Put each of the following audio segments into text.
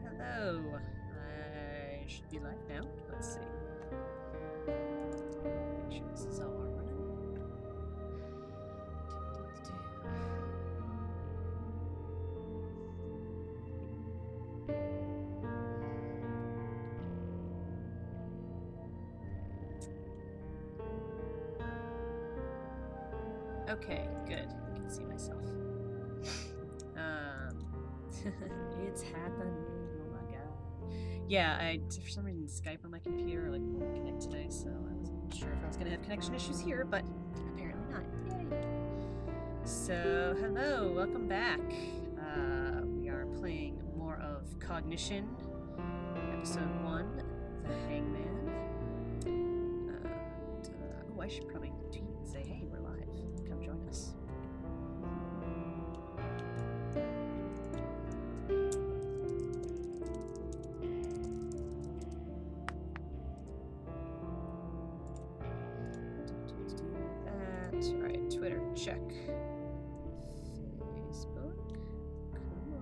Hello. I should be live now. Let's see. Make sure this is all running. Okay, good. I can see myself. It's happening. Oh my god. Yeah, for some reason Skype on my computer wouldn't connect today, so I wasn't sure if I was gonna have connection issues here, but apparently not. Yay! So, hello, welcome back. We are playing more of Cognition, episode 1, The Hangman. I should probably tweet and say, hey, we're live. Come join us. That's right. Twitter, check. Facebook, come on.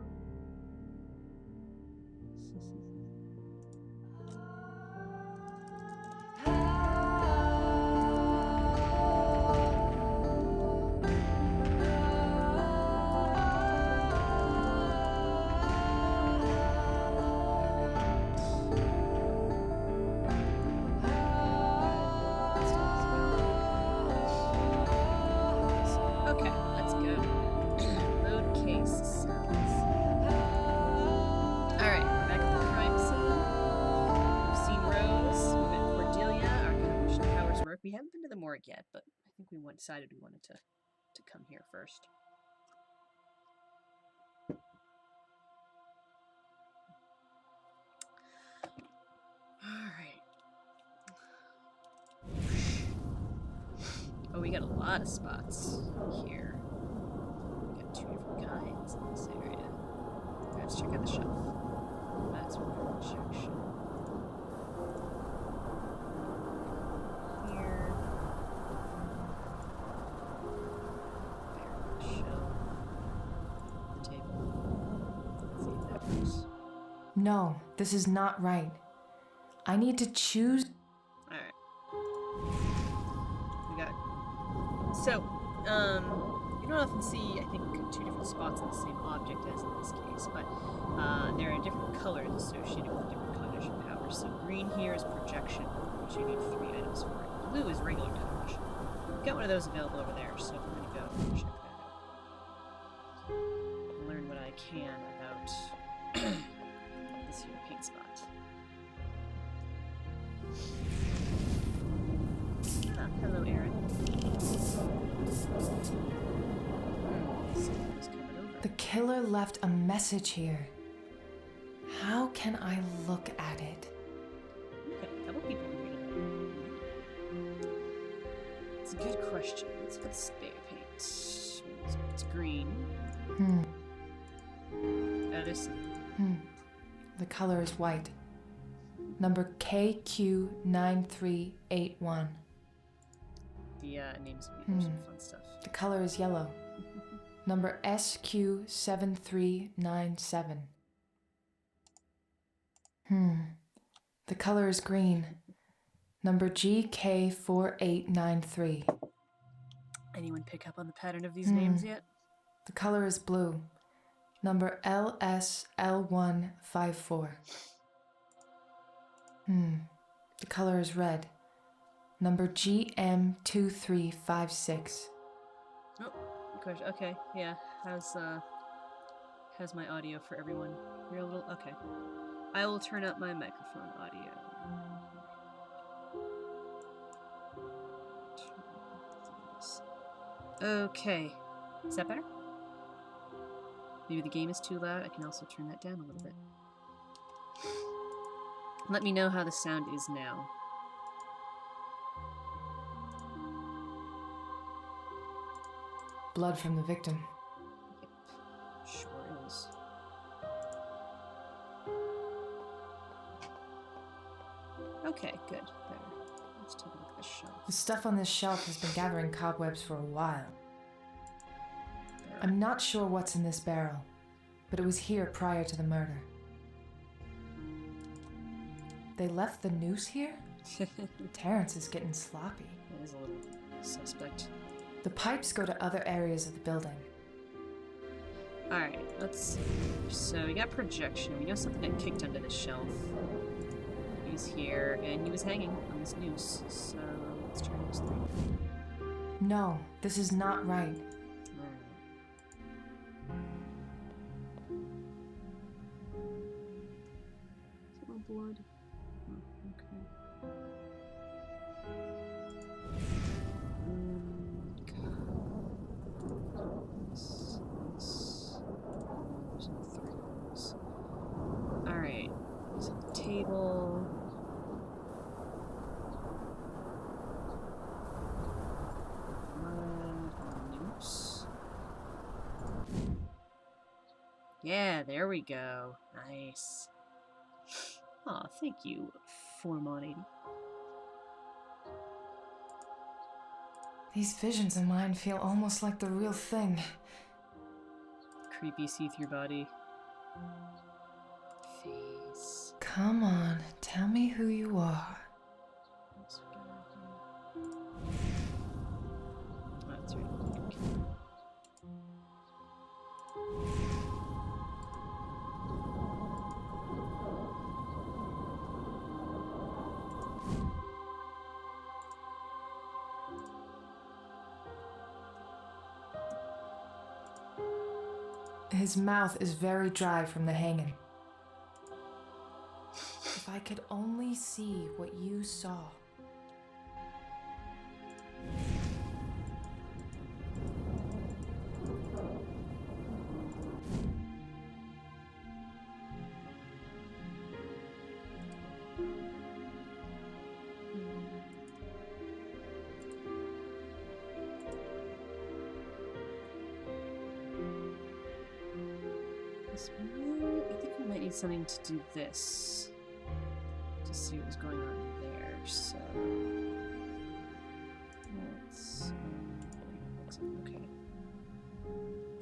Okay, let's go. Load case sounds. Alright, back at the crime scene. We've seen Rose, we met Cordelia, our cognition powers work. We haven't been to the morgue yet, but I think we decided we wanted to come here first. Alright. Oh, we got a lot of spots here. We got 2 different kinds in this area. Let's check out the shelf. That's projection. Here. There, shelf. The table. Let's see if that works. No, this is not right. I need to choose. Alright. We got. So, you don't often see, I think, 2 different spots on the same object as in this case, but there are different colors associated with different cognition powers. So green here is projection, which you need 3 items for it. Blue is regular cognition. We've got one of those available over there, so I'm going to go check that out. Learn what I can about this here paint spot. Ah, hello, Aaron. The killer left a message here. How can I look at it? We've got a couple people reading it. It's a good question. Let's put spray paint. It's green. Edison. The color is white. Number KQ9381. The names of people, some fun stuff. The color is yellow. Number SQ7397. The color is green. Number GK4893. Anyone pick up on the pattern of these names yet? The color is blue. Number LSL154. The color is red. Number GM2356. Oh, good question. Okay, yeah. How's my audio for everyone? You're a little okay. I will turn up my microphone audio. Okay. Is that better? Maybe the game is too loud. I can also turn that down a little bit. Let me know how the sound is now. Blood from the victim. Yep. Sure is. Okay, good. Better. Let's take a look at the shelf. The stuff on this shelf has been gathering cobwebs for a while. I'm not sure what's in this barrel, but it was here prior to the murder. They left the noose here? Terrence is getting sloppy. That is a little suspect. The pipes go to other areas of the building. Alright, let's see. So we got projection. We know something got kicked under the shelf. He's here, and he was hanging on this noose. So let's try those three. No, this is not right. Alright. Blood. Okay. There's no three of those. Alright. There's a table. Noose. Yeah, there we go. Nice. Aw, thank you, Formon80. These visions of mine feel almost like the real thing. Creepy see-through body. Face. Come on, tell me who you are. What's we got here? Oh, that's right. His mouth is very dry from the hanging. If I could only see what you saw. I think we might need something to do this to see what was going on there. So let's. Okay.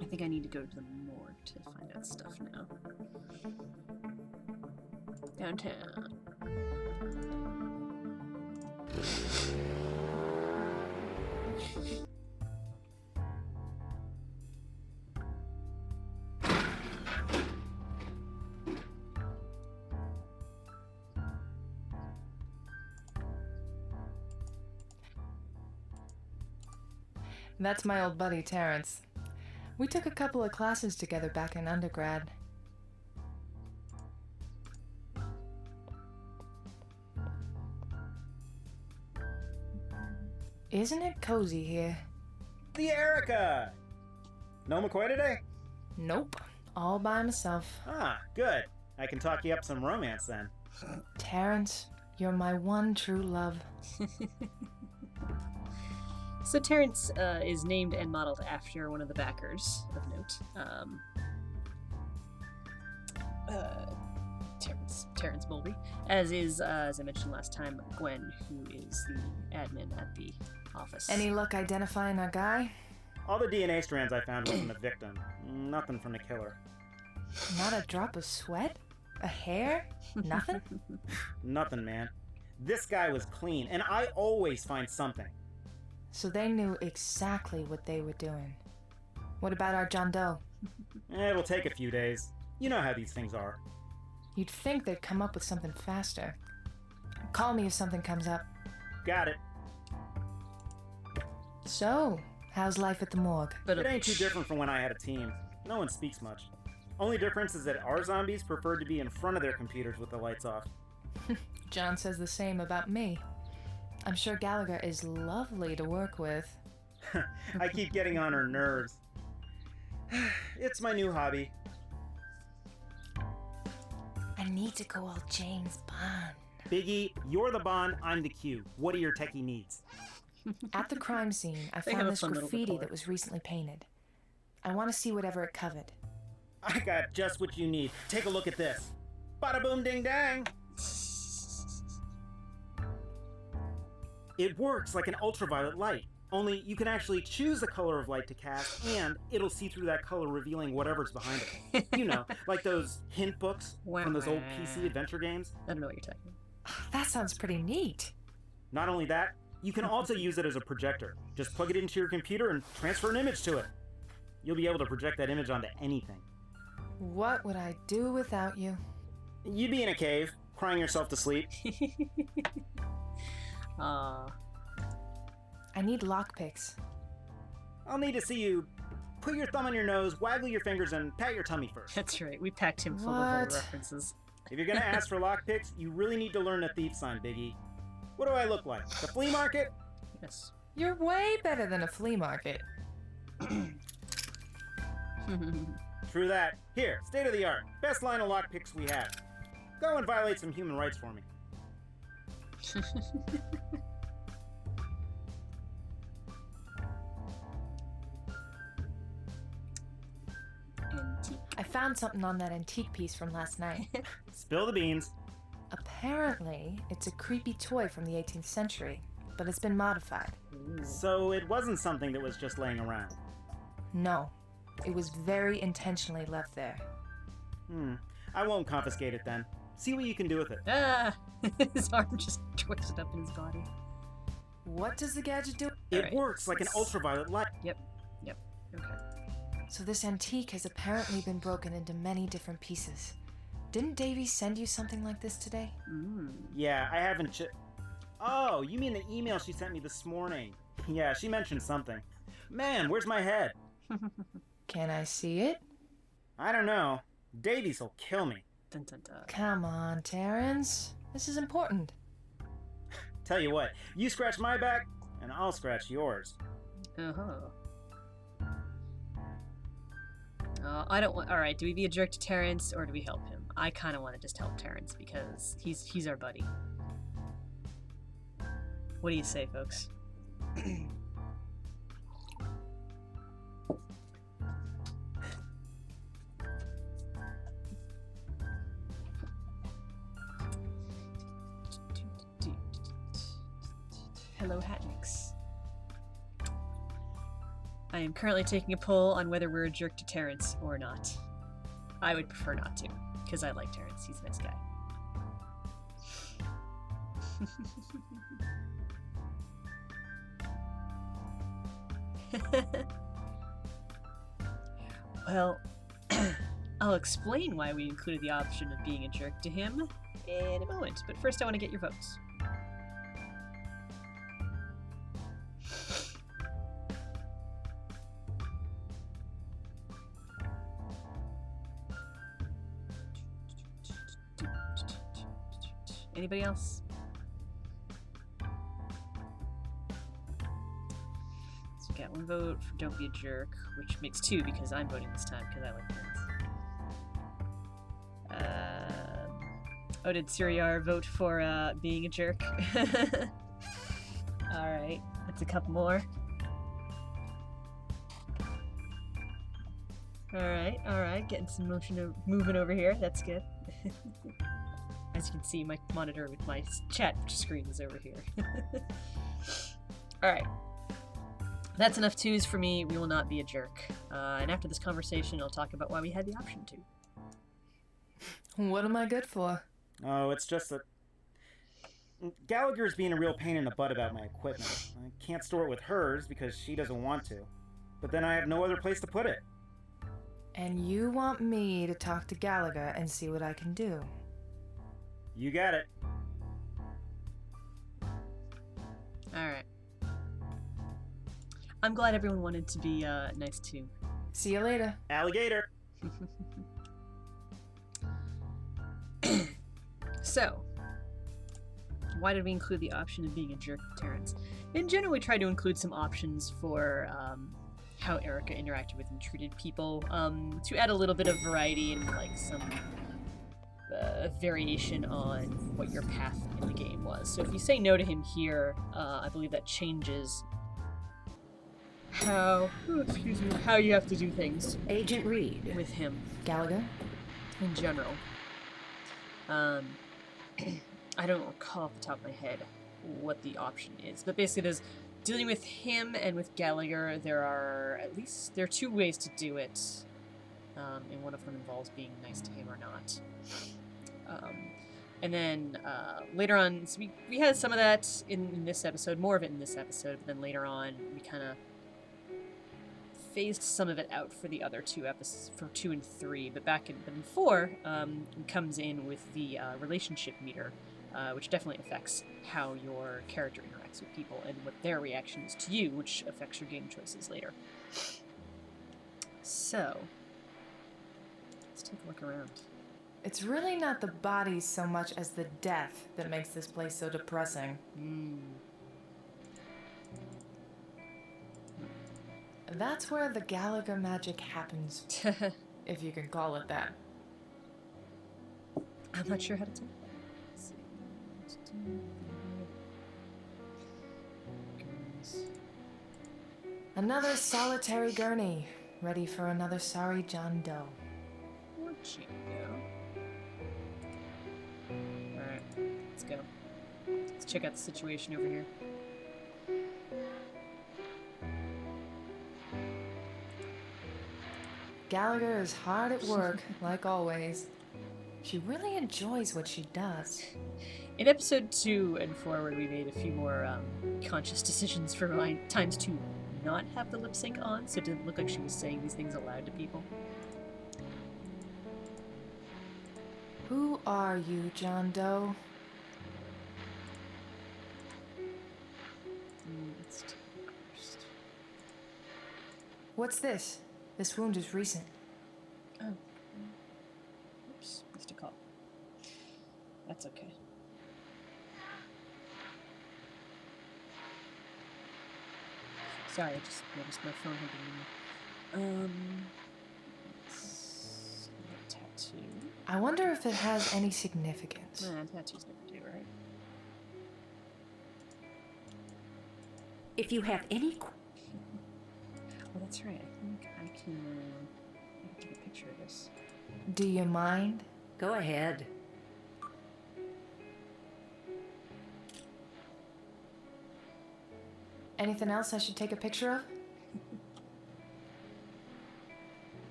I think I need to go to the morgue to find out stuff now. Downtown. That's my old buddy, Terrence. We took a couple of classes together back in undergrad. Isn't it cozy here? The Erica! No McCoy today? Nope. All by myself. Ah, good. I can talk you up some romance then. Terrence, you're my one true love. So Terrence is named and modeled after one of the backers of note. Terrence Mulvey, as is, as I mentioned last time, Gwen, who is the admin at the office. Any luck identifying our guy? All the DNA strands I found were from the victim. Nothing from the killer. Not a drop of sweat? A hair? Nothing? Nothing, man. This guy was clean, and I always find something. So they knew exactly what they were doing. What about our John Doe? It'll take a few days. You know how these things are. You'd think they'd come up with something faster. Call me if something comes up. Got it. So, how's life at the morgue? But It ain't too different from when I had a team. No one speaks much. Only difference is that our zombies preferred to be in front of their computers with the lights off. John says the same about me. I'm sure Gallagher is lovely to work with. I keep getting on her nerves. It's my new hobby. I need to go all James Bond. Biggie, you're the Bond, I'm the Q. What are your techie needs? At the crime scene, I They have found a this fun little graffiti color. that was recently painted. I want to see whatever it covered. I got just what you need. Take a look at this. Bada boom ding dang. It works like an ultraviolet light. Only you can actually choose the color of light to cast, and it'll see through that color, revealing whatever's behind it. You know, like those hint books from those old PC adventure games. I don't know what you're talking That sounds pretty neat. Not only that, you can also use it as a projector. Just plug it into your computer and transfer an image to it. You'll be able to project that image onto anything. What would I do without you? You'd be in a cave, crying yourself to sleep. Aww. I need lockpicks. I'll need to see you put your thumb on your nose, waggle your fingers, and pat your tummy first. That's right. We packed him full of What? old references. If you're gonna ask for lockpicks, you really need to learn the thief sign, Biggie. What do I look like? The flea market? Yes. You're way better than a flea market. True that. Here, state of the art. Best line of lockpicks we have. Go and violate some human rights for me. Antique. I found something on that antique piece from last night. Spill the beans. Apparently, it's a creepy toy from the 18th century, but it's been modified. Ooh. So it wasn't something that was just laying around. No, it was very intentionally left there. I won't confiscate it then. See what you can do with it. Ah! His arm just twisted up in his body. What does the gadget do? It Alright. works like an ultraviolet light. Yep. Okay. So this antique has apparently been broken into many different pieces. Didn't Davy send you something like this today? Yeah, I haven't Oh, you mean the email she sent me this morning. Yeah, she mentioned something. Man, where's my head? Can I see it? I don't know. Davies will kill me. Dun, dun, dun. Come on, Terrence. This is important. Tell you what, you scratch my back, and I'll scratch yours. Uh-huh. I don't want. Alright, do we be a jerk to Terrence or do we help him? I kind of want to just help Terrence because he's our buddy. What do you say, folks? Hello, Hatnix. I am currently taking a poll on whether we're a jerk to Terrence or not. I would prefer not to, because I like Terrence. He's a nice guy. Well, I'll explain why we included the option of being a jerk to him in a moment, but first I want to get your votes. Anybody else? So we got one vote for Don't Be a Jerk, which makes two because I'm voting this time because I like Terrence. Did Siriar vote for being a jerk? Alright, that's a couple more. Alright, getting some motion moving over here, that's good. As you can see, my monitor with my chat screen is over here. Alright. That's enough twos for me. We will not be a jerk. And after this conversation, I'll talk about why we had the option to. What am I good for? Oh, it's just that Gallagher's being a real pain in the butt about my equipment. I can't store it with hers because she doesn't want to. But then I have no other place to put it. And you want me to talk to Gallagher and see what I can do? You got it. Alright. I'm glad everyone wanted to be nice too. See you later. Alligator. So, why did we include the option of being a jerk to Terrence? In general, we tried to include some options for how Erica interacted with and treated people, to add a little bit of variety and like some variation on what your path in the game was. So if you say no to him here, I believe that changes how you have to do things Agent Reed. with him Gallagher? in general. I don't recall off the top of my head what the option is, but basically there's dealing with him and with Gallagher. There are two ways to do it, and one of them involves being nice to him or not. And then later on, so we had some of that in this episode, more of it in this episode, but then later on, we kind of phased some of it out for the other two episodes, for 2 and 3, but back in 4, comes in with the relationship meter, which definitely affects how your character interacts with people and what their reaction is to you, which affects your game choices later. So, let's take a look around. It's really not the bodies so much as the death that makes this place so depressing. That's where the Gallagher magic happens, if you can call it that. I'm not sure how to take that. Let's see. Another solitary gurney, ready for another sorry John Doe. Where'd you go? Alright, let's go. Let's check out the situation over here. Gallagher is hard at work, like always. She really enjoys what she does. In episode 2 and forward, we made a few more conscious decisions for times to not have the lip sync on, so it didn't look like she was saying these things aloud to people. Who are you, John Doe? Let's take it first. What's this? This wound is recent. Oh. Oops, missed a call. That's okay. Sorry, I just noticed my phone had been tattoo. I wonder if it has any significance. Nah, tattoos never do, right? If you have any Oh, that's right. I think I can take a picture of this. Do you mind? go ahead. Anything else I should take a picture of?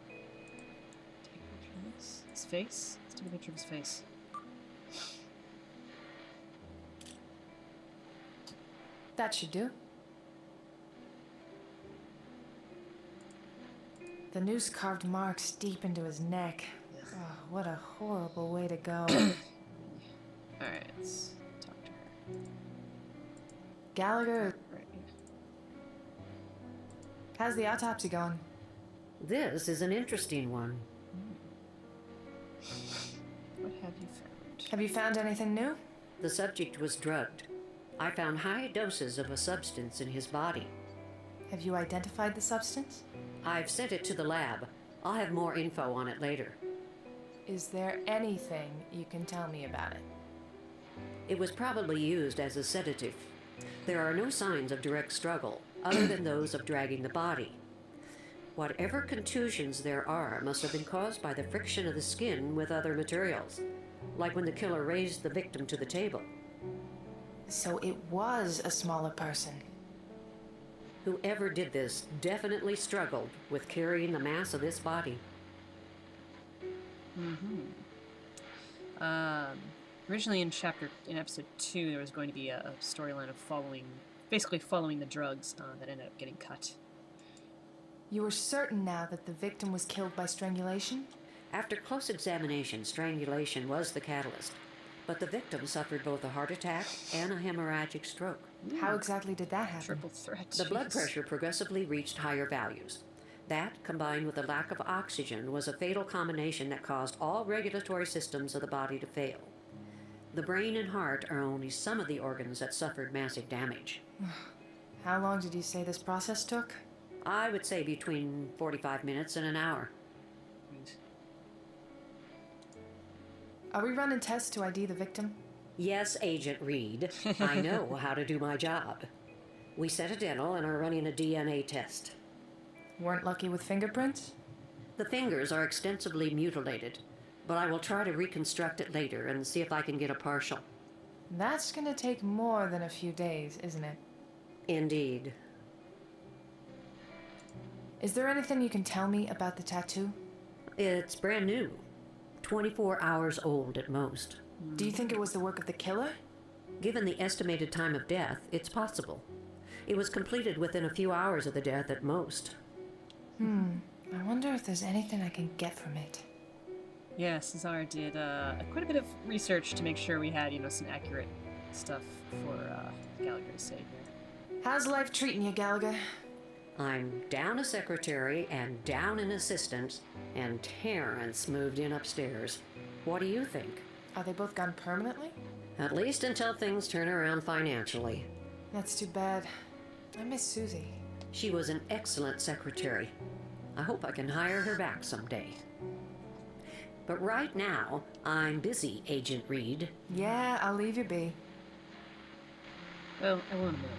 Take a picture of this. His face? Let's take a picture of his face. That should do. The noose carved marks deep into his neck. Oh, what a horrible way to go. Alright, let's talk to her. Gallagher, Right. how's the autopsy going? This is an interesting one. What have you found? Have you found anything new? The subject was drugged. I found high doses of a substance in his body. Have you identified the substance? I've sent it to the lab. I'll have more info on it later. Is there anything you can tell me about it? It was probably used as a sedative. There are no signs of direct struggle, other than those of dragging the body. Whatever contusions there are must have been caused by the friction of the skin with other materials, like when the killer raised the victim to the table. So it was a smaller person. Whoever did this definitely struggled with carrying the mass of this body. Originally in episode 2, there was going to be a storyline of basically following the drugs that ended up getting cut. You are certain now that the victim was killed by strangulation? After close examination, strangulation was the catalyst, but the victim suffered both a heart attack and a hemorrhagic stroke. How exactly did that happen? Triple threat. The blood jeez. pressure progressively reached higher values. That, combined with a lack of oxygen, was a fatal combination that caused all regulatory systems of the body to fail. The brain and heart are only some of the organs that suffered massive damage. How long did you say this process took? I would say between 45 minutes and an hour. Are we running tests to ID the victim? Yes, Agent Reed. I know how to do my job. We set a dental and are running a DNA test. Weren't lucky with fingerprints? The fingers are extensively mutilated, but I will try to reconstruct it later and see if I can get a partial. That's gonna take more than a few days, isn't it? Indeed. Is there anything you can tell me about the tattoo? It's brand new. 24 hours old at most. Do you think it was the work of the killer? Given the estimated time of death, it's possible. It was completed within a few hours of the death at most. I wonder if there's anything I can get from it. Yeah, Cesar did quite a bit of research to make sure we had, you know, some accurate stuff for Gallagher to say here. How's life treating you, Gallagher? I'm down a secretary and down an assistant, and Terrence moved in upstairs. What do you think? Are they both gone permanently? At least until things turn around financially. That's too bad. I miss Susie. She was an excellent secretary. I hope I can hire her back someday. But right now, I'm busy, Agent Reed. Yeah, I'll leave you be. Well, I won't admit.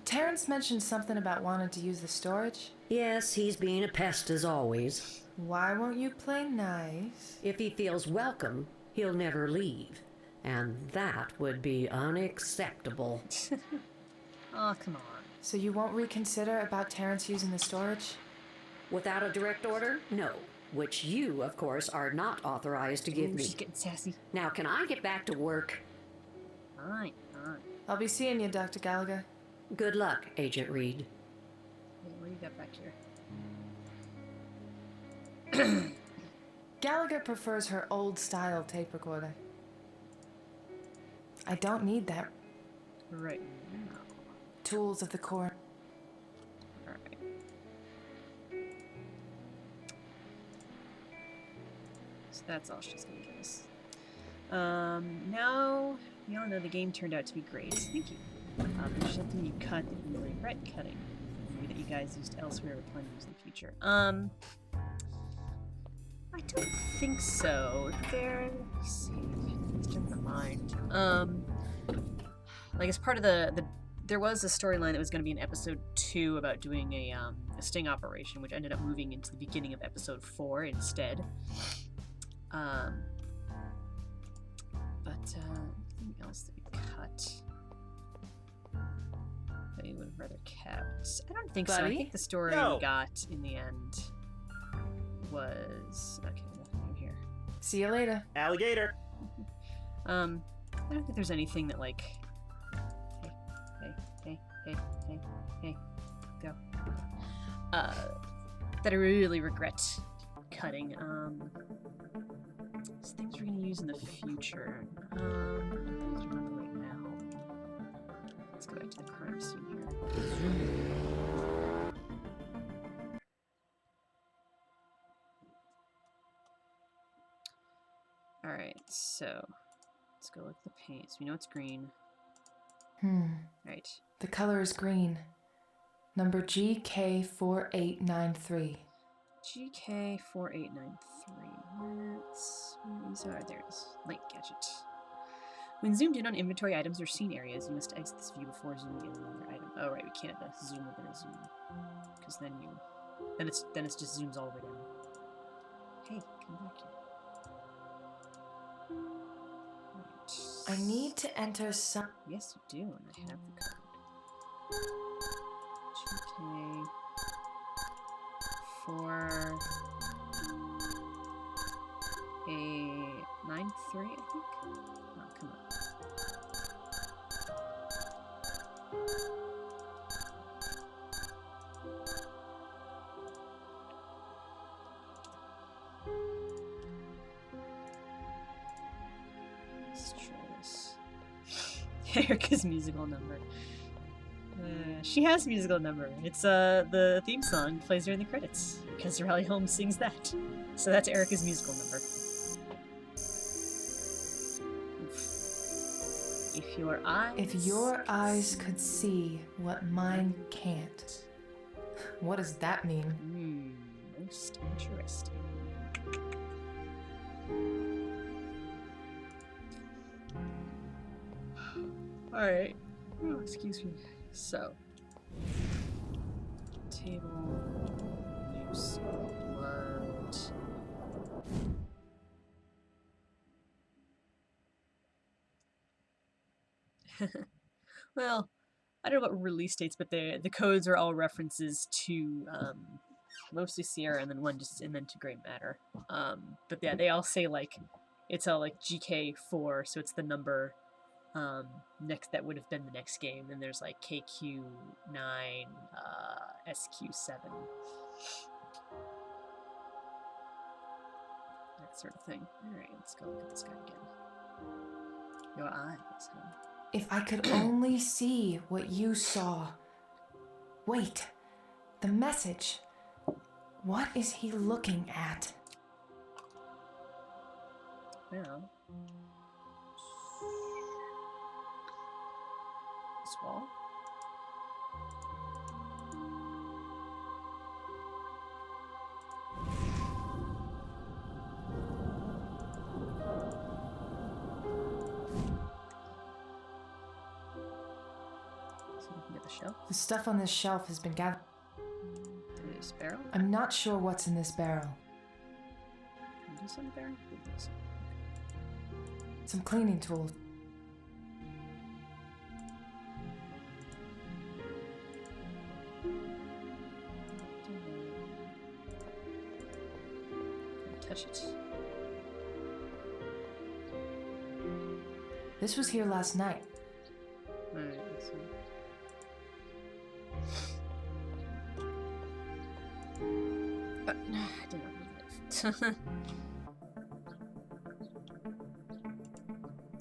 Terrence mentioned something about wanting to use the storage. Yes, he's being a pest as always. Why won't you play nice? If he feels welcome, he'll never leave. And that would be unacceptable. Oh, come on. So you won't reconsider about Terrence using the storage? Without a direct order? No. Which you, of course, are not authorized to give Ooh, me. she's getting sassy. Now, can I get back to work? Fine, fine. I'll be seeing you, Dr. Gallagher. Good luck, Agent Reed. Hey, what do you got back here? Gallagher prefers her old-style tape recorder. I don't need that. Right now. Tools of the core. Alright. So that's all she's gonna give us. Now, we all know the game turned out to be great. Thank you. There's something you cut that you regret cutting. Maybe that you guys used elsewhere or plan to use in the future. I don't think so. Let me see. Let's jump my mind. Like as part of there was a storyline that was going to be in episode 2 about doing a sting operation, which ended up moving into the beginning of episode 4 instead. But anything else that we cut that we would have rather kept? I don't think so. I Buddy? think the story No. we got in the end was okay. Nothing new here. See you later. Alligator. I don't think there's anything that like. Hey, go. That I really regret cutting. Things we're gonna use in the future. I don't remember right now. Let's go back to the crime scene here. Alright, so let's go look at the paint. So we know it's green. Right. The color is green. Number GK4893. GK4893. Where is there it is. Light gadget. When zoomed in on inventory items or scene areas, you must exit this view before zooming in on another item. Oh right, we can't zoom within a zoom. Because then it just zooms all the way down. Hey, come back here. Right. I need to enter some... Yes, you do, and I have the code. GK 4A93, I think. Oh, come on. Let's try this. Erica's musical number. She has a musical number. It's the theme song plays during the credits because Raleigh Holmes sings that. So that's Erica's musical number. Oof. If your eyes could see what mine can't. What does that mean? Most interesting. Alright. Oh, excuse me. So. Table. Noose. Blood. Well, I don't know about release dates, but the codes are all references to mostly Sierra, and then one just and then to gray matter. But yeah, they all say like it's all like GK4, so it's the number next that would have been the next game. And there's like KQ9, SQ7, that sort of thing. All right, let's go look at this guy again. Your eyes, huh? If I could only see what you saw. Wait, the message. What is he looking at? Well, this wall. So looking at the shelf. The stuff on this shelf has been gathered. This barrel. I'm not sure what's in this barrel. Can you do some barrel? Some cleaning tools. Touch it. This was here last night. Alright, so. I did not move it.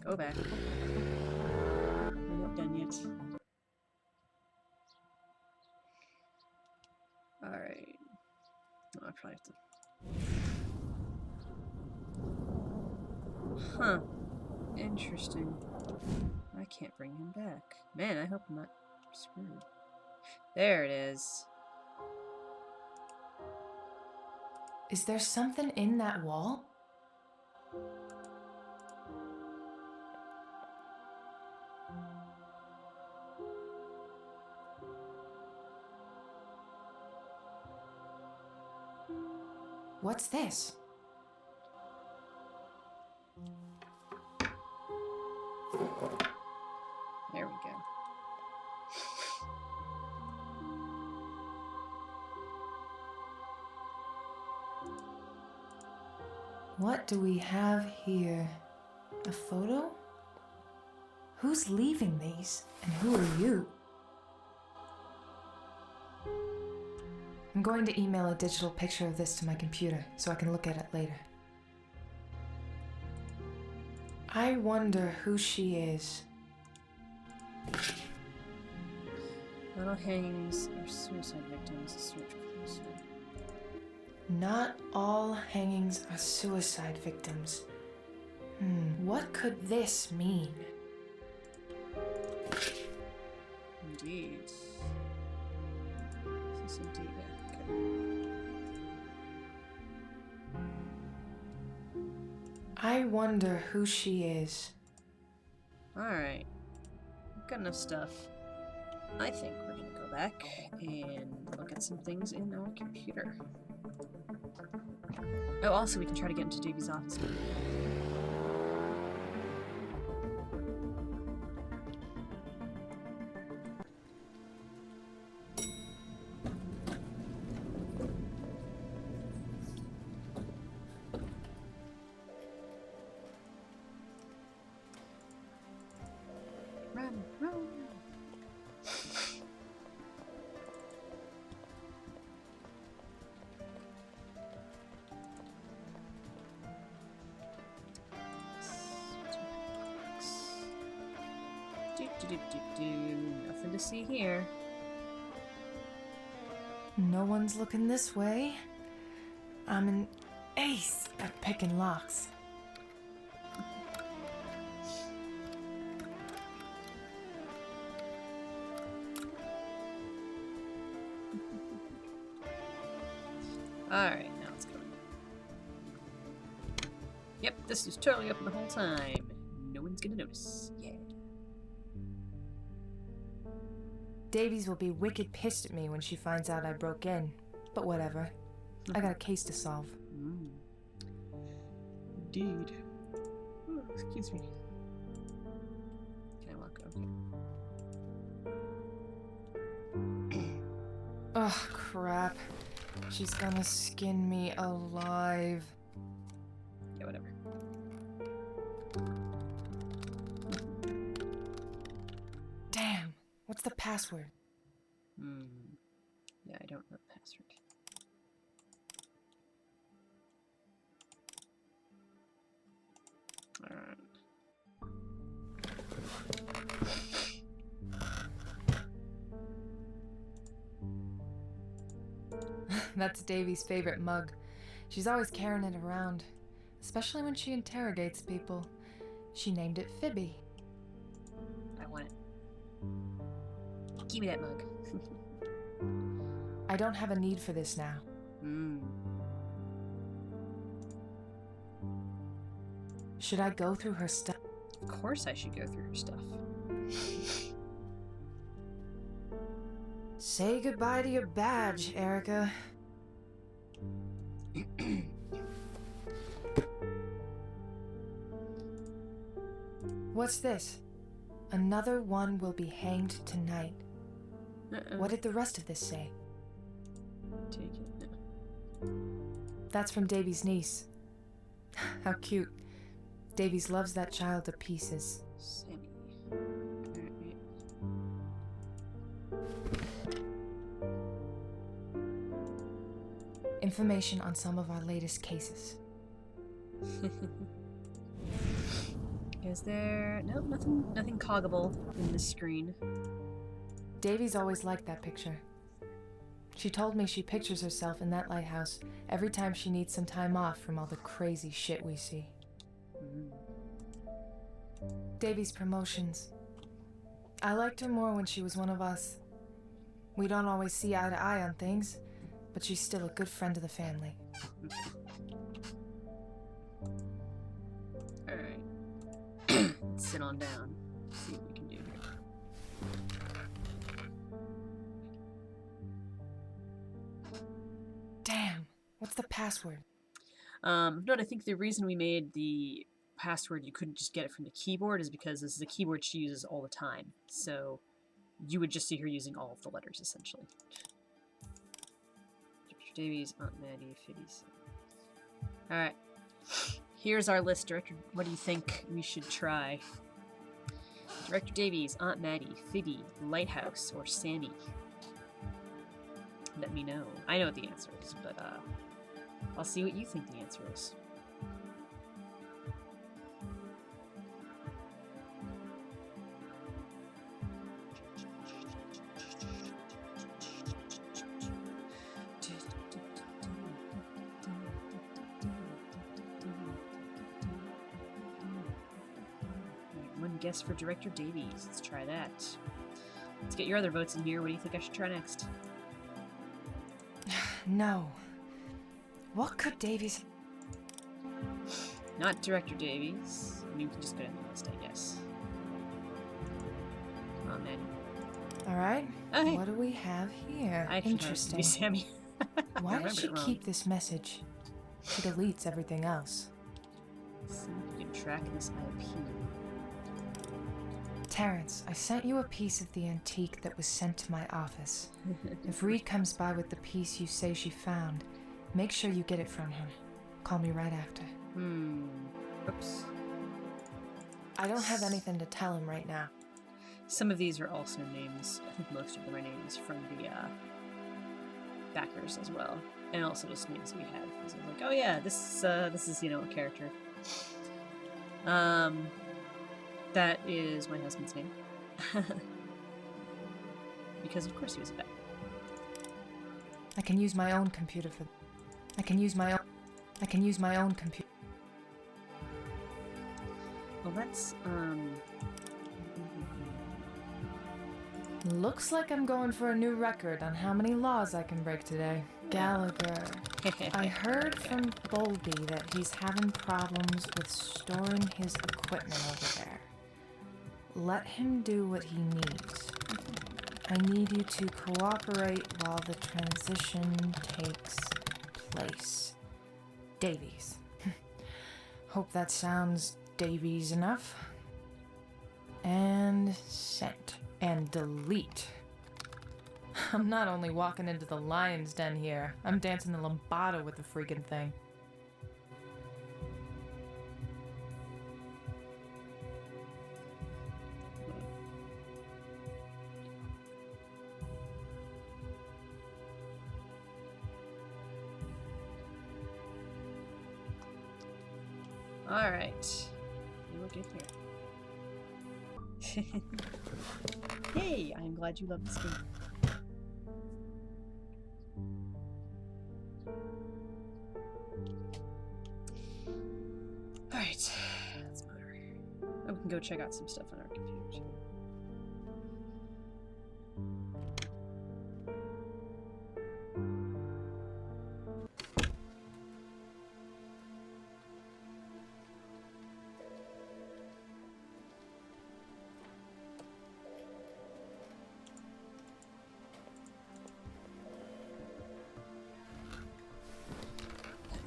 Go back. We're not done yet. Alright. Oh, I probably have to. Huh. Interesting. I can't bring him back. Man, I hope I'm not screwed. There it is. Is there something in that wall? What's this? There we go. What do we have here? A photo? Who's leaving these? And who are you? I'm going to email a digital picture of this to my computer so I can look at it later. I wonder who she is. Not all hangings are suicide victims. Search closer. Not all hangings are suicide victims. What could this mean? Indeed. Is this indeed? Yeah, okay. I wonder who she is. Alright. We've got enough stuff. I think we're gonna go back and look at some things in our computer. Oh, also we can try to get into Davy's office. Run, run! Nothing to see here. No one's looking this way. I'm an ace at picking locks. Alright, now it's going. Yep, this was totally open the whole time. No one's gonna notice. Yeah. Davies will be wicked pissed at me when she finds out I broke in. But whatever. I got a case to solve. Indeed. Oh, excuse me. Can I walk? Okay. Oh, crap. She's gonna skin me alive. Yeah, whatever. Damn, what's the password? Yeah, I don't know the password. Alright. That's Davy's favorite mug. She's always carrying it around, especially when she interrogates people. She named it Phoebe. I want it. Give me that mug. I don't have a need for this now. Should I go through her stuff? Of course I should go through her stuff. Say goodbye to your badge, Erica. What's this? Another one will be hanged tonight. What did the rest of this say? Take it. That's from Davy's niece. How cute. Davies loves that child to pieces. Sammy. Information on some of our latest cases. Is there... No, nothing coggable in this screen. Davies always liked that picture. She told me she pictures herself in that lighthouse every time she needs some time off from all the crazy shit we see. Davy's promotions. I liked her more when she was one of us. We don't always see eye to eye on things, but she's still a good friend of the family. Alright. Let's sit on down. See what we can do here. Damn, what's the password? No, I think the reason we made the password you couldn't just get it from the keyboard is because this is a keyboard she uses all the time. So you would just see her using all of the letters, essentially. Dr. Davies, Aunt Maddie, Fiddy's. Alright. Here's our list, Director. What do you think we should try? Director Davies, Aunt Maddie, Fiddy, Lighthouse, or Sammy? Let me know. I know what the answer is, but I'll see what you think the answer is. One guess for Director Davies. Let's try that. Let's get your other votes in here. What do you think I should try next? No. What could Davies... Not Director Davies. I mean, we can just go down the list, I guess. Come on, man. Alright, Okay. what do we have here? I actually thought it was gonna be Interesting. Sammy. Why I does remembered she it wrong. keep this message? She deletes everything else. Let's see if we can track this IP. Terrence, I sent you a piece of the antique that was sent to my office. If Reed comes by with the piece you say she found, make sure you get it from him. Call me right after. Oops. I don't have anything to tell him right now. Some of these are also names. I think most of them are names from the backers as well, and also just names we have. So like, oh yeah, this is a character. That is my husband's name, because of course he was a vet. I can use my own computer for... I can use my own computer. Well, that's Looks like I'm going for a new record on how many laws I can break today. Gallagher. I heard from Bolby that he's having problems with storing his equipment over there. Let him do what he needs. I need you to cooperate while the transition takes place. Davies. Hope that sounds Davies enough. And sent. And delete. I'm not only walking into the lion's den here, I'm dancing the lambada with the freaking thing. Alright. We'll get here. Yay! I am glad you love this game. Alright. Let's motor. Oh, we can go check out some stuff on our computer too.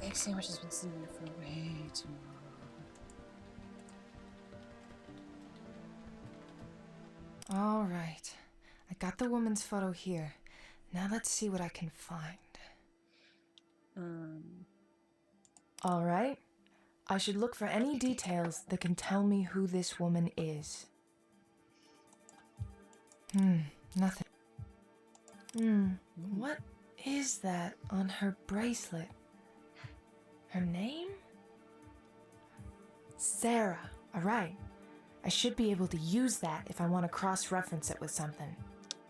Egg sandwich has been sitting there for way too long. All right. I got the woman's photo here. Now let's see what I can find. All right. I should look for any details that can tell me who this woman is. Nothing. What is that on her bracelet? Her name? Sarah. All right. I should be able to use that if I want to cross-reference it with something.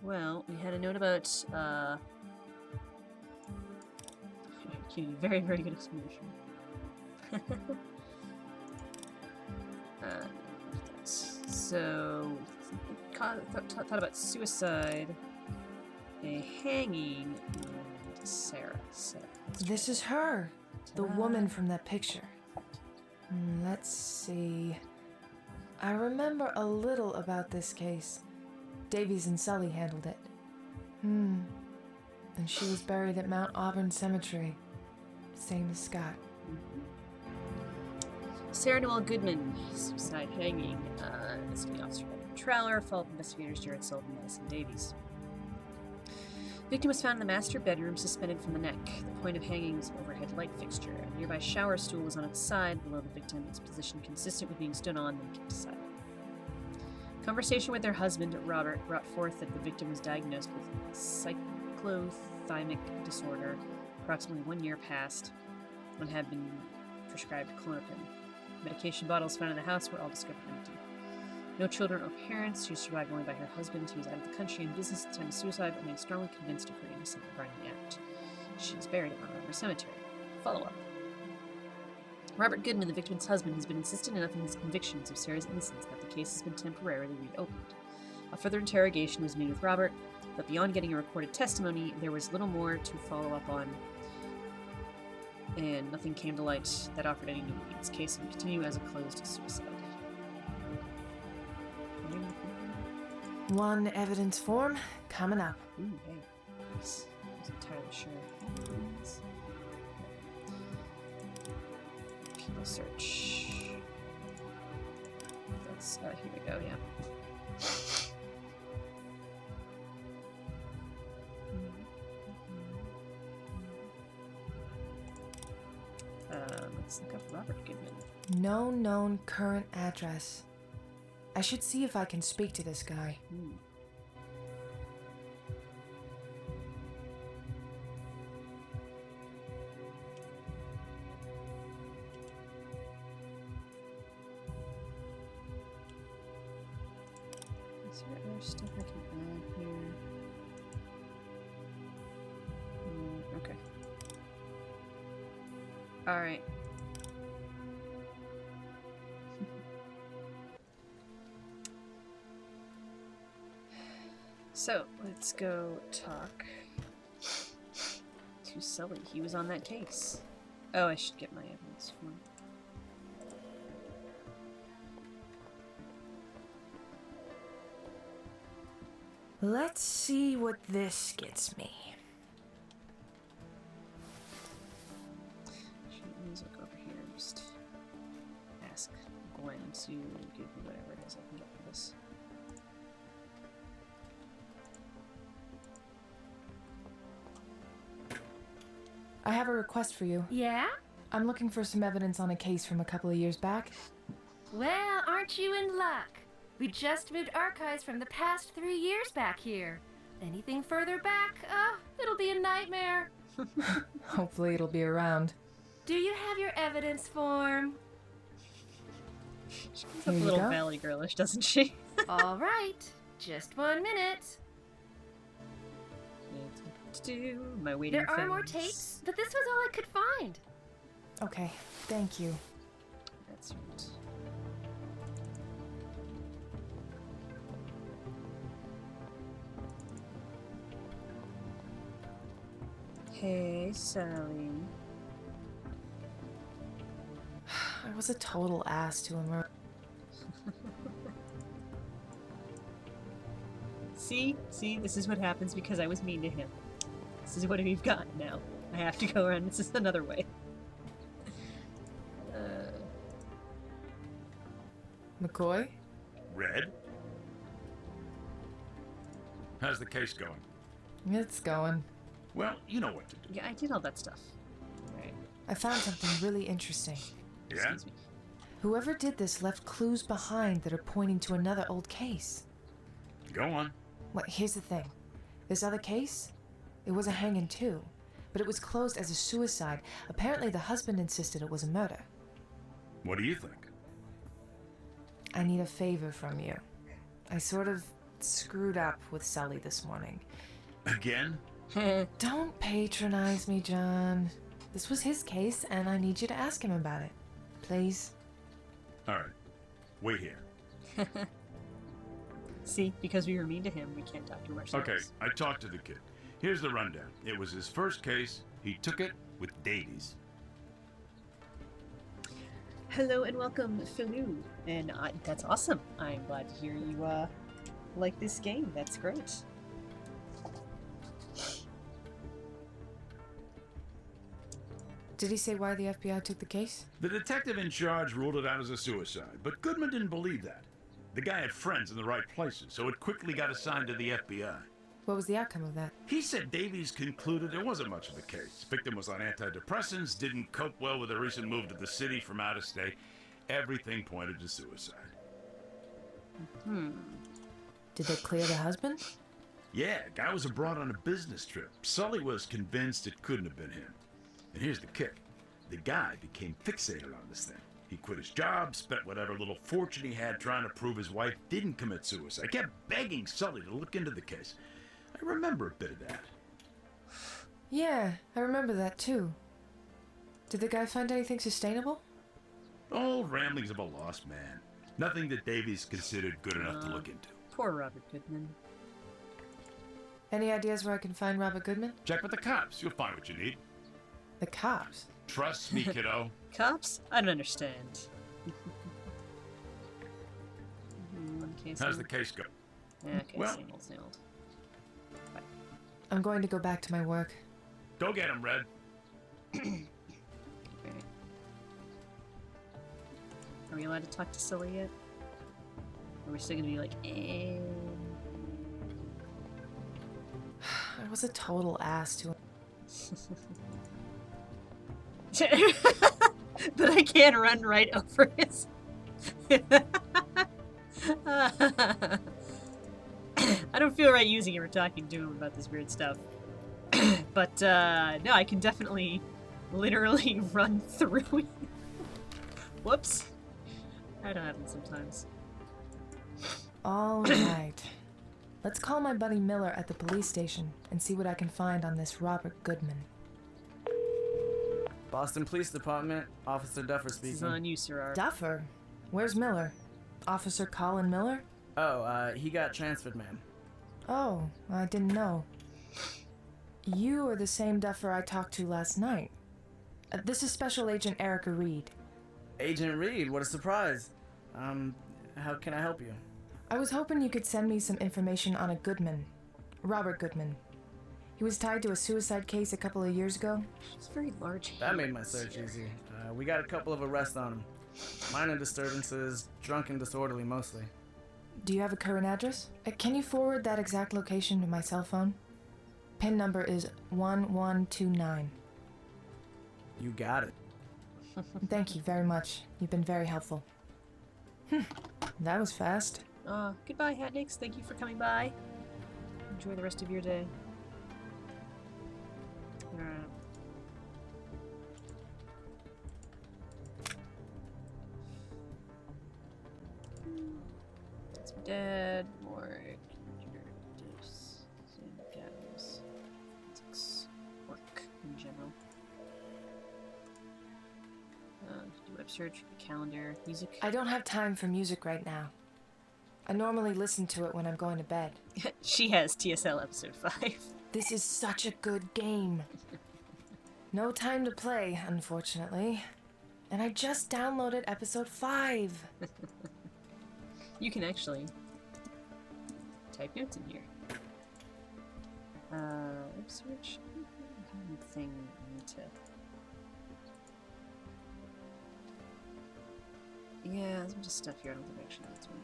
Well, we had a note about, very, very good explanation. So, thought about suicide, a hanging, and Sarah. This is her. The woman from that picture. Let's see. I remember a little about this case. Davies and Sully handled it. And she was buried at Mount Auburn Cemetery. Same as Scott. Sarah Noel Goodman, suicide hanging. Investigating officer Trower, followed investigators Jared Sullivan, Madison Davies. Victim was found in the master bedroom, suspended from the neck. The point of hanging was an overhead light fixture. A nearby shower stool was on its side, below the victim, its position consistent with being stood on and kept aside. Conversation with their husband, Robert, brought forth that the victim was diagnosed with cyclothymic disorder approximately 1 year past and had been prescribed clonopin. Medication bottles found in the house were all discovered empty. No children or parents. She was survived only by her husband, who was out of the country in business at the time of suicide, but remained strongly convinced of her innocent running act. She is buried at Mount Auburn Cemetery. Follow-up. Robert Goodman, the victim's husband, has been insistent enough in his convictions of Sarah's innocence that the case has been temporarily reopened. A further interrogation was made with Robert, but beyond getting a recorded testimony, there was little more to follow up on, and nothing came to light that offered any new leads. Case would continue as a closed suicide. One evidence form coming up. Ooh, hey. Nice. I wasn't entirely sure. People search. That's, here we go, yeah. Let's look up Robert Goodman. No known current address. I should see if I can speak to this guy. Is there other stuff I can add here? Okay. Alright. So, let's go talk to Sully. He was on that case. Oh, I should get my evidence form. Let's see what this gets me. Let's look over here and just ask Gwen to give me whatever it is I can get for this. I have a request for you. Yeah? I'm looking for some evidence on a case from a couple of years back. Well, aren't you in luck? We just moved archives from the past 3 years back here. Anything further back, it'll be a nightmare. Hopefully it'll be around. Do you have your evidence form? She's Here a you little go. valley girlish, doesn't she? All right, just 1 minute. My waiting There are more phase. tapes, but this was all I could find. Okay, thank you. That's right. Hey, Sally. I was a total ass to him. See, this is what happens because I was mean to him. This is what we've got now. I have to go around. This is another way. McCoy? Red? How's the case going? It's going. Well, you know what to do. Yeah, I did all that stuff. Right. I found something really interesting. Yeah? Excuse me. Whoever did this left clues behind that are pointing to another old case. Go on. Well, here's the thing. This other case, it was a hanging too, but it was closed as a suicide. Apparently the husband insisted it was a murder. What do you think? I need a favor from you. I sort of screwed up with Sully this morning. Again? Don't patronize me, John. This was his case, and I need you to ask him about it. Please? Alright. Wait here. See, because we were mean to him, we can't talk to ourselves. Okay, I talked to the kid. Here's the rundown. It was his first case. He took it with Davies. Hello and welcome, Philou. And that's awesome. I'm glad to hear you like this game. That's great. Did he say why the FBI took the case? The detective in charge ruled it out as a suicide, but Goodman didn't believe that. The guy had friends in the right places, so it quickly got assigned to the FBI. What was the outcome of that? He said Davies concluded there wasn't much of a case. Victim was on antidepressants, didn't cope well with a recent move to the city from out of state. Everything pointed to suicide. Did they clear the husband? Yeah, guy was abroad on a business trip. Sully was convinced it couldn't have been him. And here's the kick. The guy became fixated on this thing. He quit his job, spent whatever little fortune he had trying to prove his wife didn't commit suicide. Kept begging Sully to look into the case. I remember a bit of that. Yeah, I remember that too. Did the guy find anything sustainable? Old ramblings of a lost man. Nothing that Davies considered good enough to look into. Poor Robert Goodman. Any ideas where I can find Robert Goodman? Check with the cops. You'll find what you need. The cops? Trust me, kiddo. Cops? I don't understand. How's the case go? Okay, Well- same old. I'm going to go back to my work. Go get him, Red. Okay. Are we allowed to talk to Sully yet? Or are we still gonna be like, eh? I was a total ass to him. But I can't run right over his. I don't feel right using it or talking to him about this weird stuff. But no, I can definitely literally run through it. Whoops. That happens sometimes. All right. Let's call my buddy Miller at the police station and see what I can find on this Robert Goodman. Boston Police Department, Officer Duffer This is speaking. on you, Sir. Duffer? Where's Miller? Officer Colin Miller? Oh, he got transferred, ma'am. Oh, I didn't know. You are the same Duffer I talked to last night. This is Special Agent Erica Reed. Agent Reed, what a surprise. How can I help you? I was hoping you could send me some information on a Goodman. Robert Goodman. He was tied to a suicide case a couple of years ago. It's very large. That made my search easy. We got a couple of arrests on him. Minor disturbances, drunk and disorderly mostly. Do you have a current address? Can you forward that exact location to my cell phone? PIN number is 1129. You got it. Thank you very much. You've been very helpful. That was fast. Goodbye, Hatnix. Thank you for coming by. Enjoy the rest of your day. It's dead. More computers, games, physics, work in general. Do web search, calendar, music. I don't have time for music right now. I normally listen to it when I'm going to bed. She has TSL episode 5. This is such a good game. No time to play, unfortunately. And I just downloaded episode 5. You can actually type notes in here. Web search. Thing I need to. Yeah, there's a bunch of stuff here. I don't think actually that's one.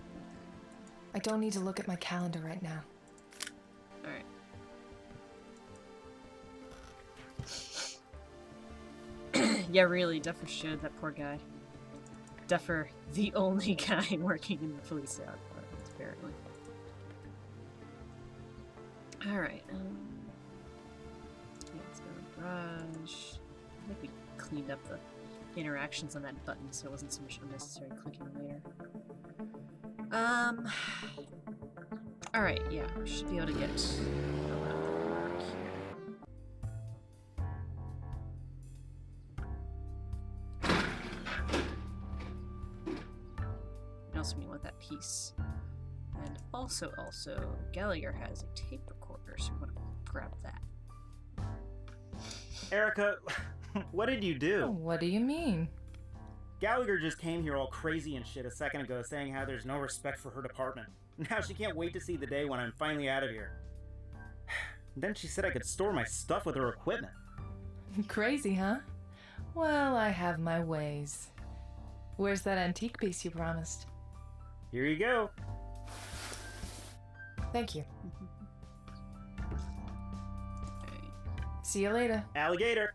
I don't need to look at my calendar right now. Alright. Yeah, really, Duffer should. That poor guy. Duffer, the only guy working in the police department, apparently. Alright, yeah, let's go to the garage. I think we cleaned up the interactions on that button so it wasn't so much unnecessary clicking later. Alright, yeah, we should be able to get here. And also we want that piece. And also, Gallagher has a tape recorder, so we want to grab that. Erica, what did you do? What do you mean? Gallagher just came here all crazy and shit a second ago saying how there's no respect for her department. Now she can't wait to see the day when I'm finally out of here. Then she said I could store my stuff with her equipment. Crazy, huh? Well, I have my ways. Where's that antique piece you promised? Here you go. Thank you. Alright. See you later. Alligator.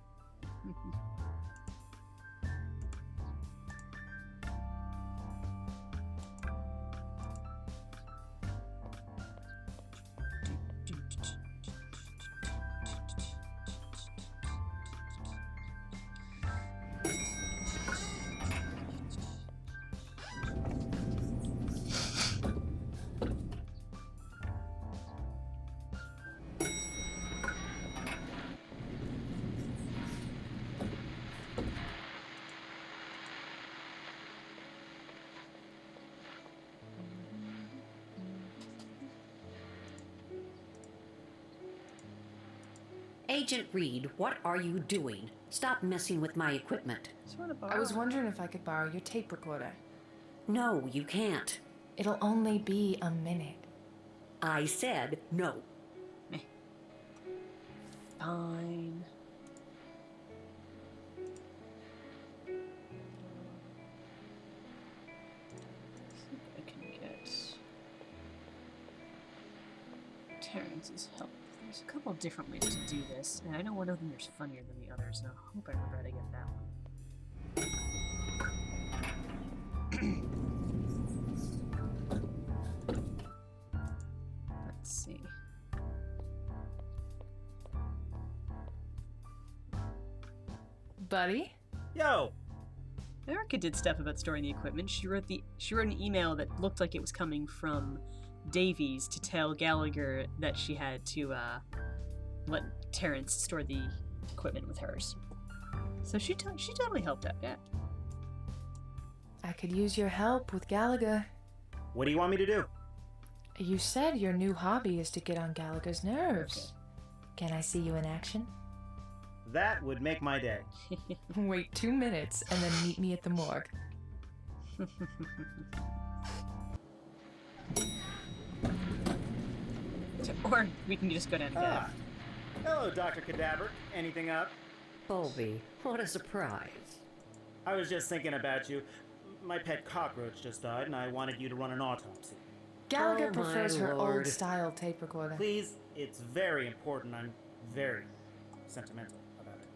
Agent Reed, what are you doing? Stop messing with my equipment. Just want to borrow. I was wondering if I could borrow your tape recorder. No, you can't. It'll only be a minute. I said no. Fine. See if I can get Terrence's help. There's a couple different ways to do this, and I know one of them is funnier than the others, and I hope I remember how to get that one. Let's see. Buddy? Yo! Erica did stuff about storing the equipment. She wrote an email that looked like it was coming from Davies to tell Gallagher that she had to let Terrence store the equipment with hers. So she totally helped out, yeah. I could use your help with Gallagher. What do you want me to do? You said your new hobby is to get on Gallagher's nerves. Can I see you in action? That would make my day. Wait 2 minutes and then meet me at the morgue. Or we can just go down to bed. Ah. Hello, Dr. Cadaver. Anything up? Colby, what a surprise. I was just thinking about you. My pet cockroach just died, and I wanted you to run an autopsy. Gallagher Oh, my prefers her lord. old-style tape recorder. Please, it's very important. I'm very sentimental about it.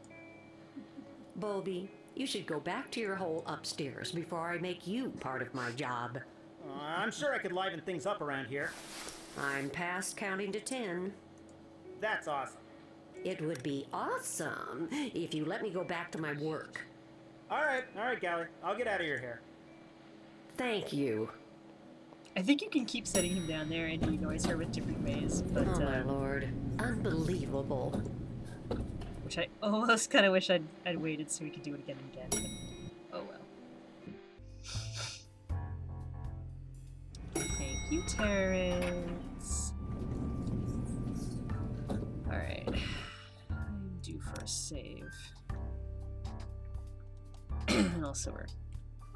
Bulby, you should go back to your hole upstairs before I make you part of my job. I'm sure I could liven things up around here. I'm past counting to 10. That's awesome. It would be awesome if you let me go back to my work. All right, Gally. I'll get out of your hair. Thank you. I think you can keep setting him down there and he annoys her with different ways, but Oh my lord. Unbelievable. which I almost kind of wish I'd waited so we could do it again and again. But, oh well. Thank you, Terrence. Alright. I'm due for a save. And also we're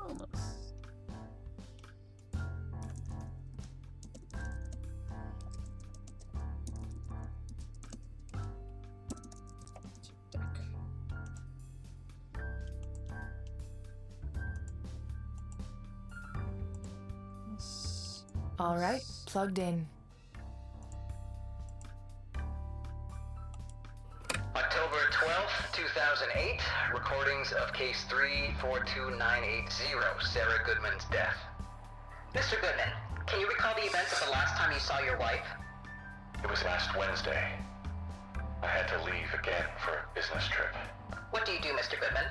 almost. All right, plugged in. October 12th, 2008. Recordings of case 342980, Sarah Goodman's death. Mr. Goodman, can you recall the events of the last time you saw your wife? It was last Wednesday. I had to leave again for a business trip. What do you do, Mr. Goodman?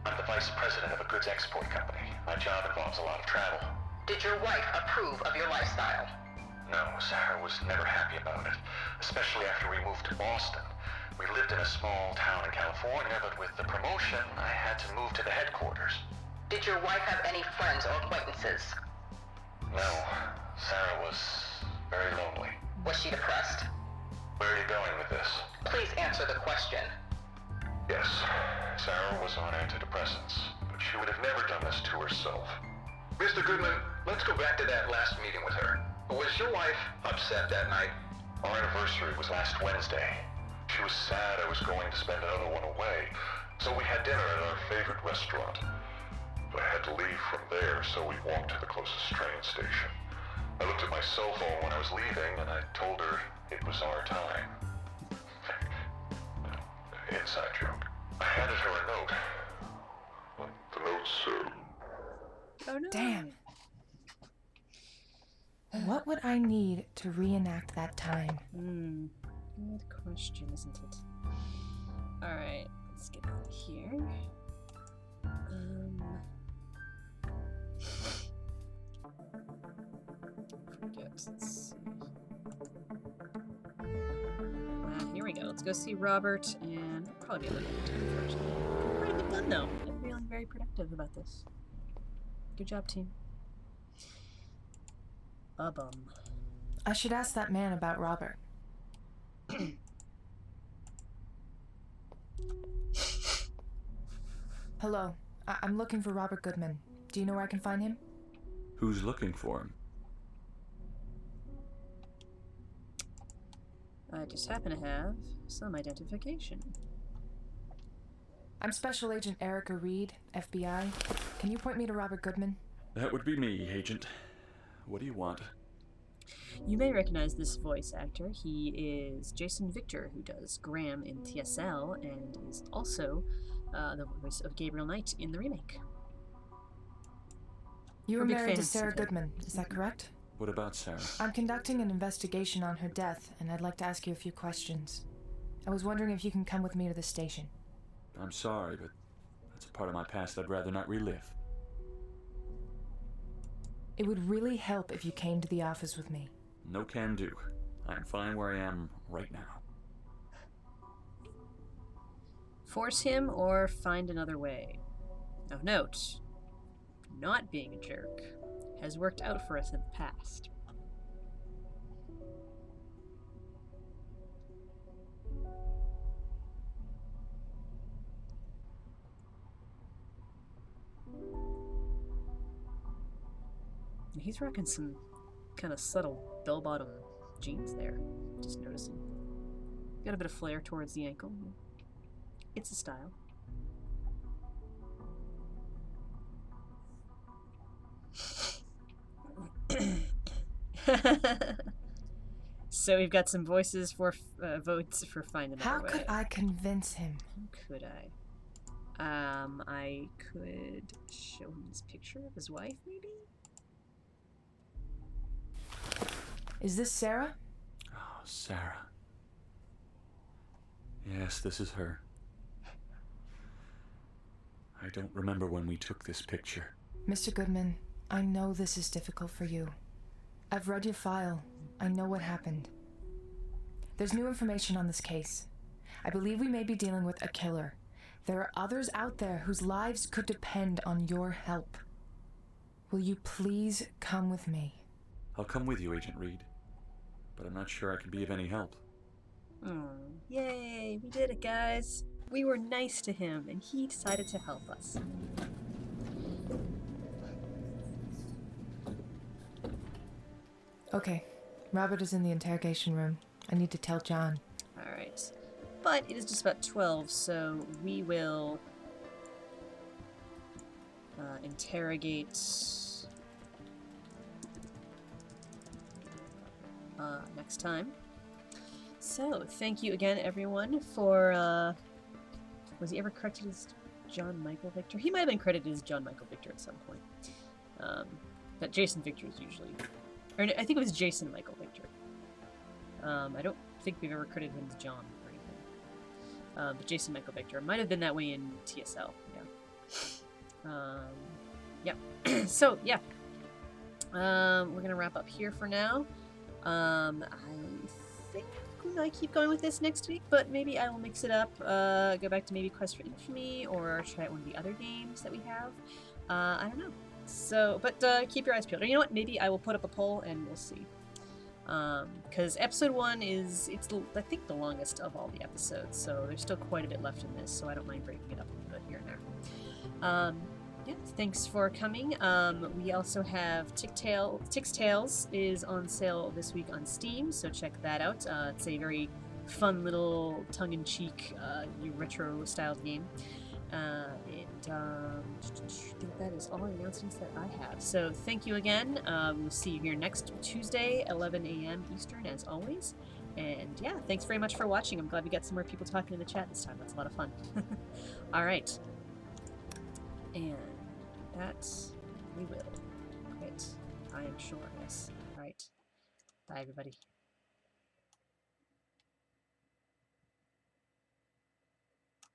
I'm the vice president of a goods export company. My job involves a lot of travel. Did your wife approve of your lifestyle? No, Sarah was never happy about it, especially after we moved to Boston. We lived in a small town in California, but with the promotion, I had to move to the headquarters. Did your wife have any friends or acquaintances? No, Sarah was very lonely. Was she depressed? Where are you going with this? Please answer the question. Yes, Sarah was on antidepressants, but she would have never done this to herself. Mr. Goodman, let's go back to that last meeting with her. Was your wife upset that night? Our anniversary was last Wednesday. She was sad I was going to spend another one away, so we had dinner at our favorite restaurant. But I had to leave from there, so we walked to the closest train station. I looked at my cell phone when I was leaving, and I told her it was our time. Inside joke. I handed her a note. The note said, Oh no. Damn. What would I need to reenact that time? Good question, isn't it? Alright, let's get out of here. Forget, let's see. Here we go. Let's go see Robert, and probably be a little bit of time first. Quite a bit done though. I'm feeling very productive about this. Good job, team. Bum. I should ask that man about Robert. Hello, I'm looking for Robert Goodman. Do you know where I can find him? Who's looking for him? I just happen to have some identification. I'm Special Agent Erica Reed, FBI. Can you point me to Robert Goodman? That would be me, Agent. What do you want? You may recognize this voice actor. He is Jason Victor, who does Graham in TSL, and is also the voice of Gabriel Knight in the remake. You We're were big married to fans Sarah of him. Goodman, is that correct? What about Sarah? I'm conducting an investigation on her death, and I'd like to ask you a few questions. I was wondering if you can come with me to the station. I'm sorry, but that's a part of my past I'd rather not relive. It would really help if you came to the office with me. No can do. I'm fine where I am right now. Force him or find another way. Of note, not being a jerk has worked out for us in the past. He's rocking some kind of subtle bell-bottom jeans there. Just noticing. Got a bit of flare towards the ankle. It's a style. So we've got some voices for votes for Find Another Way. How could I convince him? How could I? I could show him this picture of his wife, maybe? Is this Sarah? Oh, Sarah. Yes, this is her. I don't remember when we took this picture. Mr. Goodman, I know this is difficult for you. I've read your file. I know what happened. There's new information on this case. I believe we may be dealing with a killer. There are others out there whose lives could depend on your help. Will you please come with me? I'll come with you, Agent Reed. But I'm not sure I can be of any help. Oh, yay, we did it, guys. We were nice to him, and he decided to help us. Okay, Robert is in the interrogation room. I need to tell John. Alright. But it is just about 12, so we will interrogate next time. So, thank you again, everyone, for, was he ever credited as John Michael Victor? He might have been credited as John Michael Victor at some point. But Jason Victor is usually... Or I think it was Jason Michael Victor. I don't think we've ever credited him as John or anything. But Jason Michael Victor. Might have been that way in TSL, yeah. Yeah. So, yeah. We're gonna wrap up here for now. I think we might keep going with this next week, but maybe I will mix it up, go back to maybe Quest for Infamy, or try out one of the other games that we have. I don't know. So, but keep your eyes peeled. Or you know what? Maybe I will put up a poll and we'll see. Because episode 1 is, I think, the longest of all the episodes, so there's still quite a bit left in this, so I don't mind breaking it up a little bit here and there. Yeah, thanks for coming. We also have Tick's Tales is on sale this week on Steam, so check that out. It's a very fun little tongue-in-cheek retro-styled game. I think that is all the announcements that I have. So thank you again. We'll see you here next Tuesday, 11 a.m. Eastern, as always. And yeah, thanks very much for watching. I'm glad we got some more people talking in the chat this time. That's a lot of fun. All right. And that we will quit. I am sure. Yes. All right. Bye, everybody.